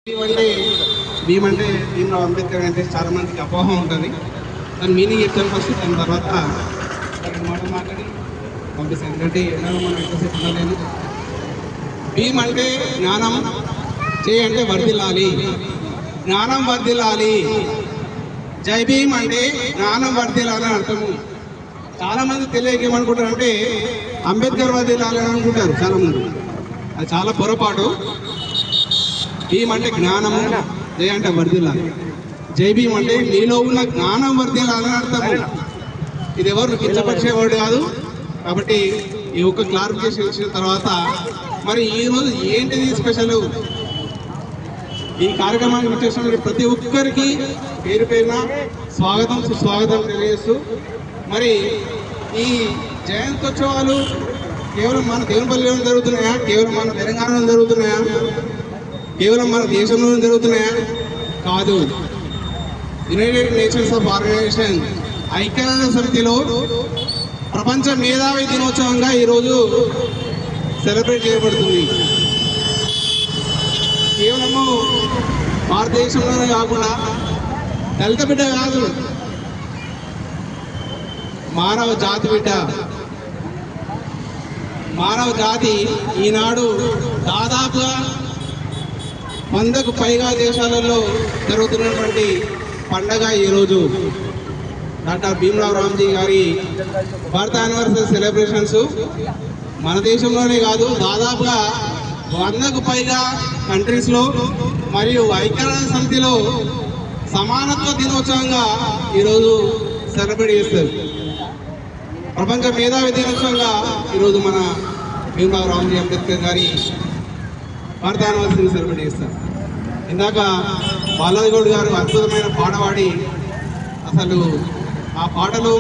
అంటే భీమంటే భీమరావు అంబేద్కర్ అంటే చాలా మందికి అపోహం ఉంటుంది. దాని మీనింగ్ చెప్తాను ఫస్ట్, దాని తర్వాత మాట మాట్లాడి పంపిస్తాను. ఎందుకంటే ఎన్నో మనం ఎంతసేపు ఉండలేదు. భీమ్ అంటే జ్ఞానం, చేయి అంటే వర్ధిల్లాలి, జ్ఞానం వర్ధిల్లాలి. జై భీమ్ అంటే జ్ఞానం వర్ధిల్లాలి అని అర్థము. చాలామంది తెలియక ఏమనుకుంటారు అంటే అంబేద్కర్ వర్ధిల్లాలి అని అనుకుంటారు చాలామంది. అది చాలా పొరపాటు. భీమ్ అంటే జ్ఞానము, జై అంటే వర్ధిల్లాలి. జై భీమ్ అంటే నీలో ఉన్న జ్ఞానం వర్ధిల్లాలని అర్థము. ఇది ఎవరు కించపరిచేవాడు కాదు. కాబట్టి ఈ ఒక్క క్లారిఫికేషన్ ఇచ్చిన తర్వాత మరి ఈరోజు ఏంటిది స్పెషల్, ఈ కార్యక్రమానికి వచ్చేసిన ప్రతి ఒక్కరికి పేరు పేరున స్వాగతం సుస్వాగతం తెలియజేస్తూ, మరి ఈ జయంత్యోత్సవాలు కేవలం మన దేవునిపల్లిలో జరుగుతున్నాయా, కేవలం మన తెలంగాణలో జరుగుతున్నాయా, కేవలం మన దేశంలో జరుగుతున్నాయా? కాదు. యునైటెడ్ నేషన్స్ ఆఫ్ ఆర్గనైజేషన్ ఐక్యరాజ్య సమితిలో ప్రపంచ మేధావి దినోత్సవంగా ఈరోజు సెలబ్రేట్ చేయబడుతుంది. కేవలము భారతదేశంలోనే కాకుండా దళిత బిడ్డ కాదు, మానవ జాతి బిడ్డ. మానవ జాతి ఈనాడు దాదాపుగా 100కు పైగా దేశాలలో జరుగుతున్నటువంటి పండగ ఈరోజు. డాక్టర్ భీమ్రావ్ రామ్జీ గారి బర్త్ యానివర్సరీ సెలబ్రేషన్స్ మన దేశంలోనే కాదు, దాదాపుగా 100కు పైగా కంట్రీస్లో మరియు ఐక్యరాజ్య సమితిలో సమానత్వ దినోత్సవంగా ఈరోజు సెలబ్రేట్ చేస్తారు. ప్రపంచ మేధావి దినోత్సవంగా ఈరోజు మన భీమ్రావ్ రామ్జీ అంబేద్కర్ గారి బర్త్ యానివర్సరీని సెలబ్రేట్ చేస్తారు. ఇందాక బాలాజీ గౌడ్ గారు అద్భుతమైన పాట పాడి అసలు ఆ పాటలు